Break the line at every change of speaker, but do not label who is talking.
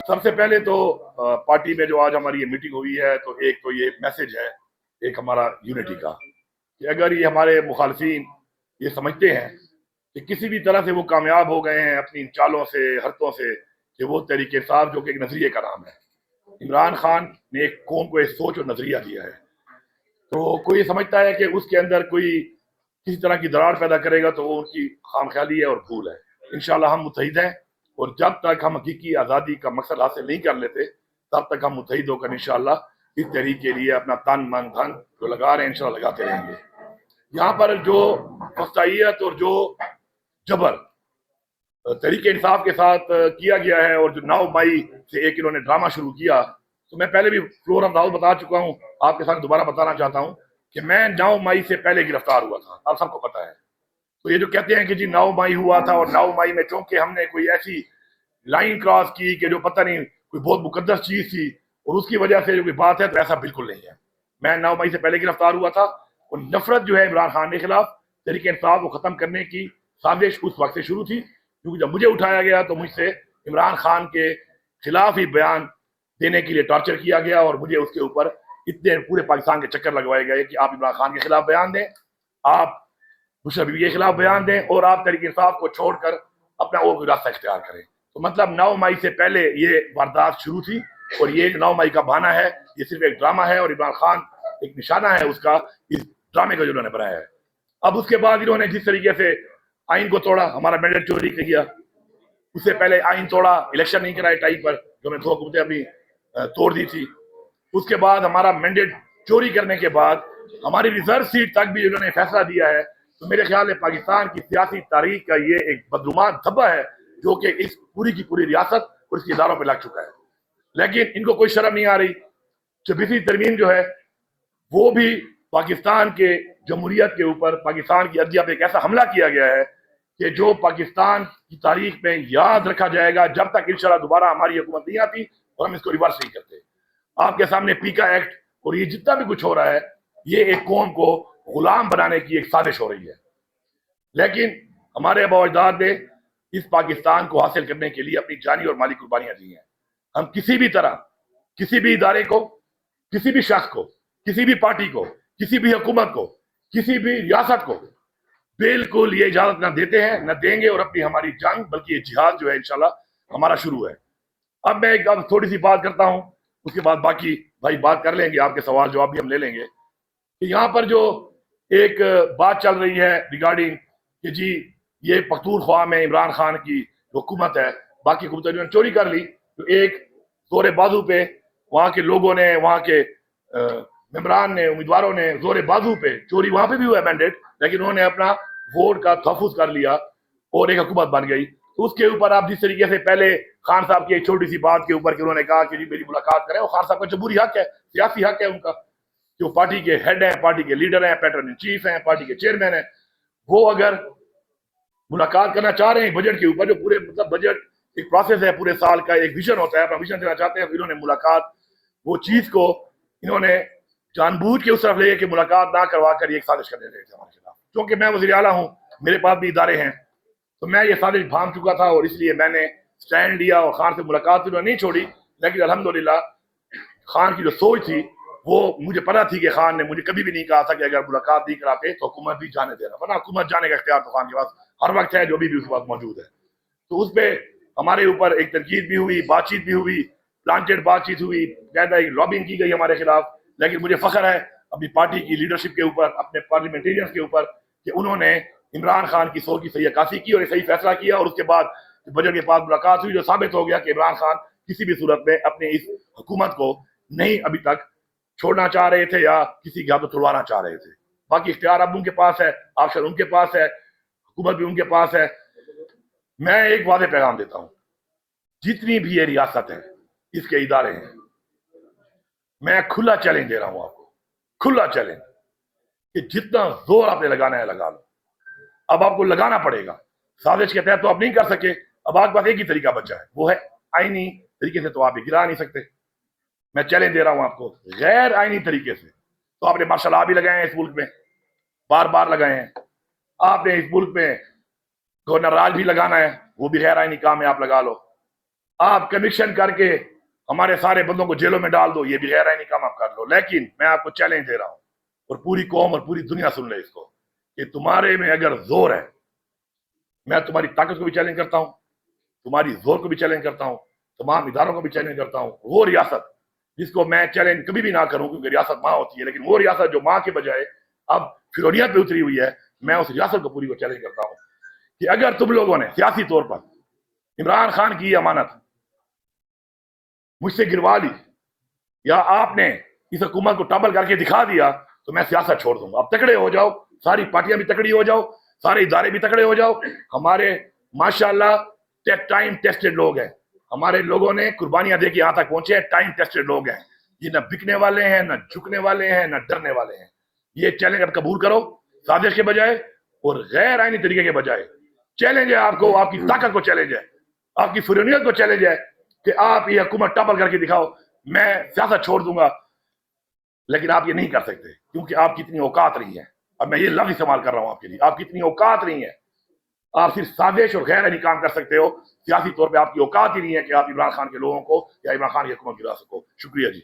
سب سے پہلے تو پارٹی میں جو آج ہماری یہ میٹنگ ہوئی ہے تو ایک تو یہ میسج ہے ایک ہمارا یونٹی کا، کہ اگر یہ ہمارے مخالفین یہ سمجھتے ہیں کہ کسی بھی طرح سے وہ کامیاب ہو گئے ہیں اپنی چالوں سے حرکتوں سے، کہ وہ تحریک انصاف جو کہ ایک نظریے کا نام ہے، عمران خان نے ایک قوم کو ایک سوچ اور نظریہ دیا ہے، تو کوئی یہ سمجھتا ہے کہ اس کے اندر کوئی کسی طرح کی دراڑ پیدا کرے گا تو وہ ان کی خام خیالی ہے اور بھول ہے۔ انشاءاللہ ہم متحد ہیں، اور جب تک ہم حقیقی آزادی کا مقصد حاصل نہیں کر لیتے تب تک ہم متحد ہو کر انشاءاللہ اس تحریک کے لیے اپنا تن من دھن جو لگا رہے ہیں انشاءاللہ لگاتے رہیں گے۔ یہاں پر جو فسطائیت اور جو جبر تحریک انصاف کے ساتھ کیا گیا ہے، اور جو 9 مئی سے ایک انہوں نے ڈرامہ شروع کیا، تو میں پہلے بھی فلور آف داؤد بتا چکا ہوں، آپ کے ساتھ دوبارہ بتانا چاہتا ہوں کہ میں 9 مئی سے پہلے گرفتار ہوا تھا، آپ سب کو پتا ہے۔ تو یہ جو کہتے ہیں کہ جی 9 مئی ہوا تھا، اور 9 مئی میں چونکہ ہم نے کوئی ایسی لائن کراس کی کہ جو پتہ نہیں کوئی بہت مقدس چیز تھی اور اس کی وجہ سے جو کوئی بات ہے، تو ایسا بالکل نہیں ہے۔ میں 9 مئی سے پہلے گرفتار ہوا تھا، اور نفرت جو ہے عمران خان کے خلاف تحریک انصاف کو ختم کرنے کی سازش اس وقت سے شروع تھی، کیونکہ جب مجھے اٹھایا گیا تو مجھ سے عمران خان کے خلاف ہی بیان دینے کے لیے ٹارچر کیا گیا، اور مجھے اس کے اوپر اتنے پورے پاکستان کے چکر لگوائے گئے کہ آپ عمران خان کے خلاف بیان دیں، آپ مشرف بیوی کے خلاف بیان دیں، اور آپ تحریک انصاف کو چھوڑ کر اپنا اور کوئی راستہ اختیار کریں۔ تو مطلب 9 مئی سے پہلے یہ واردات شروع تھی، اور یہ 9 مئی کا بہانہ ہے، یہ صرف ایک ڈرامہ ہے، اور عمران خان ایک نشانہ ہے اس کا، اس ڈرامے کا جو انہوں نے بنایا ہے۔ اب اس کے بعد انہوں نے جس طریقے سے آئین کو توڑا، ہمارا مینڈیٹ چوری کیا، اس سے پہلے آئین توڑا، الیکشن نہیں کرائے ٹائم پر، جو میں 2 حکومتیں اپنی توڑ دی تھی، اس کے بعد ہمارا مینڈیٹ چوری کرنے کے بعد ہماری ریزرو سیٹ تک بھی انہوں نے فیصلہ دیا ہے۔ تو میرے خیال میں پاکستان کی سیاسی تاریخ کا یہ ایک بدعنوان دھبا ہے جو کہ اس پوری کی پوری ریاست اور اس کے اداروں پہ لگ چکا ہے، لیکن ان کو کوئی شرم نہیں آ رہی۔ 24ویں ترمیم جو ہے وہ بھی پاکستان کے جمہوریت کے اوپر، پاکستان کی عدلیہ پہ ایک ایسا حملہ کیا گیا ہے کہ جو پاکستان کی تاریخ میں یاد رکھا جائے گا جب تک انشاءاللہ دوبارہ ہماری حکومت نہیں آتی اور ہم اس کو ریورس نہیں کرتے۔ آپ کے سامنے پیکا ایکٹ اور یہ جتنا بھی کچھ ہو رہا ہے، یہ ایک قوم کو غلام بنانے کی ایک سازش ہو رہی ہے، لیکن ہمارے آباء و اجداد نے اس پاکستان کو حاصل کرنے کے لیے اپنی جانی اور مالی قربانیاں دی ہیں۔ ہم کسی بھی طرح کسی بھی ادارے کو، کسی بھی شخص کو، کسی بھی پارٹی کو، کسی بھی حکومت کو، کسی بھی ریاست کو بالکل یہ اجازت نہ دیتے ہیں، نہ دیں گے، اور اپنی ہماری جنگ بلکہ یہ جہاد جو ہے انشاءاللہ ہمارا شروع ہے۔ اب میں ایک تھوڑی سی بات کرتا ہوں، اس کے بعد باقی بھائی بات کر لیں گے، آپ کے سوال جواب بھی ہم لے لیں گے۔ کہ یہاں پر جو ایک بات چل رہی ہے ریگارڈنگ کہ جی یہ پختونخوا میں عمران خان کی حکومت ہے، باقی حکومتوں نے چوری کر لی، تو ایک زور بازو پہ وہاں کے لوگوں نے، وہاں کے ممبران نے، امیدواروں نے زور بازو پہ، چوری وہاں پہ بھی ہوا ہے مینڈیٹ، لیکن انہوں نے اپنا ووٹ کا تحفظ کر لیا اور ایک حکومت بن گئی۔ تو اس کے اوپر آپ جس طریقے سے پہلے خان صاحب کی ایک چھوٹی سی بات کے اوپر کہ انہوں نے کہا کہ جی میری ملاقات کریں، وہ خان صاحب کا جمہوری حق ہے، سیاسی حق ہے ان کا، جو پارٹی کے ہیڈ ہیں، پارٹی کے لیڈر ہیں، پیٹرن ان چیف ہیں، پارٹی کے چیئرمین ہیں، وہ اگر ملاقات کرنا چاہ رہے ہیں بجٹ کے اوپر، جو پورے مطلب بجٹ ایک پروسیس ہے، پورے سال کا ایک ویژن ہوتا ہے، اپنا ویژن دینا چاہتے ہیں، پھر انہوں نے ملاقات وہ چیز کو انہوں نے جان بوجھ کے اس طرف لے کہ ملاقات نہ کروا کر یہ ایک سازش کرنے رہے تھے ہمارے خلاف۔ کیونکہ میں وزیر اعلیٰ ہوں، میرے پاس بھی ادارے ہیں، تو میں یہ سازش بھانپ چکا تھا، اور اس لیے میں نے سٹینڈ لیا اور خان سے ملاقات انہوں نے نہیں چھوڑی، لیکن الحمدللہ خان کی جو سوچ تھی وہ مجھے پتا تھی کہ خان نے مجھے کبھی بھی نہیں کہا تھا کہ اگر ملاقات نہیں کراتے تو حکومت بھی جانے دینا، ورنہ حکومت جانے کا اختیار تو خان کے پاس ہر وقت ہے، جو بھی اس وقت موجود ہے۔ تو اس پہ ہمارے اوپر ایک تنقید بھی ہوئی، بات چیت بھی ہوئی، پلانٹیڈ بات چیت ہوئی، قاعدہ لابنگ کی گئی ہمارے خلاف، لیکن مجھے فخر ہے اپنی پارٹی کی لیڈرشپ کے اوپر، اپنے پارلیمنٹیرینز کے اوپر، کہ انہوں نے عمران خان کی سوچ کی صحیح عکاسی کی اور یہ صحیح فیصلہ کیا، اور اس کے بعد بجٹ کے بعد ملاقات ہوئی، جو ثابت ہو گیا کہ عمران خان کسی بھی صورت میں اپنے اس حکومت کو نہیں ابھی تک چھوڑنا چاہ رہے تھے یا کسی کے ہاتھوں توڑوانا چاہ رہے تھے۔ باقی اختیار اب ان کے پاس ہے، آپشن ان کے پاس ہے، حکومت بھی ان کے پاس ہے۔ میں ایک واضح پیغام دیتا ہوں، جتنی بھی یہ ریاست ہے، اس کے ادارے ہیں، میں کھلا چیلنج دے رہا ہوں آپ کو، کھلا چیلنج، کہ جتنا زور آپ نے لگانا ہے لگا لو۔ اب آپ کو لگانا پڑے گا، سازش کے تحت تو آپ نہیں کر سکے، اب آپ کے پاس ایک ہی طریقہ بچا ہے، وہ ہے آئینی طریقے سے، تو آپ یہ گرا نہیں سکتے۔ میں چیلنج دے رہا ہوں آپ کو، غیر آئینی طریقے سے تو آپ نے مارشل لا بھی لگائے ہیں اس ملک میں، بار بار لگائے ہیں، آپ نے اس ملک میں گورنر راج بھی لگانا ہے، وہ بھی غیر آئینی کام ہے، آپ لگا لو۔ آپ کنوکشن کر کے ہمارے سارے بندوں کو جیلوں میں ڈال دو, یہ بھی غیر آئینی کام آپ کر لو. لیکن میں آپ کو چیلنج دے رہا ہوں, اور پوری قوم اور پوری دنیا سن لے اس کو, کہ تمہارے میں اگر زور ہے, میں تمہاری طاقت کو بھی چیلنج کرتا ہوں, تمہاری زور کو بھی چیلنج کرتا ہوں, تمام اداروں کو بھی چیلنج کرتا ہوں. وہ ریاست جس کو میں چیلنج کبھی بھی نہ کروں, کیونکہ ریاست ماں ہوتی ہے, لیکن وہ ریاست جو ماں کے بجائے اب فرونیت پہ اتری ہوئی ہے, میں اس ریاست کو پوری کو چیلنج کرتا ہوں کہ اگر تم لوگوں نے سیاسی طور پر عمران خان کی یہ امانت مجھ سے گروا لی, یا آپ نے اس حکومت کو ٹبل کر کے دکھا دیا, تو میں سیاست چھوڑ دوں گا. اب تکڑے ہو جاؤ, ساری پارٹیاں بھی تکڑی ہو جاؤ, سارے ادارے بھی تکڑے ہو جاؤ. ہمارے ماشاءاللہ ٹائم ٹیسٹڈ لوگ ہیں, ہمارے لوگوں نے قربانیاں دے کے یہاں تک پہنچے ہیں. ٹائم ٹیسٹڈ لوگ ہیں, یہ نہ بکنے والے ہیں, نہ جھکنے والے ہیں, نہ ڈرنے والے ہیں. یہ چیلنج اب قبول کرو, سازش کے بجائے اور غیر آئینی طریقے کے بجائے. چیلنج ہے آپ کو, آپ کی طاقت کو چیلنج ہے, آپ کی فرونیت کو چیلنج ہے کہ آپ یہ حکومت ٹاپل کر کے دکھاؤ. میں سیاست چھوڑ دوں گا, لیکن آپ یہ نہیں کر سکتے, کیونکہ آپ کی اتنی اوقات نہیں ہے. اب میں یہ لفظ استعمال کر رہا ہوں آپ کے لیے, آپ کی اتنی اوقات نہیں ہے. آپ صرف سازش اور غیر آئینی کام کر سکتے ہو, سیاسی طور پہ آپ کی اوقات ہی نہیں ہے کہ آپ عمران خان کے لوگوں کو یا عمران خان کی حکومت گرا سکو. شکریہ جی.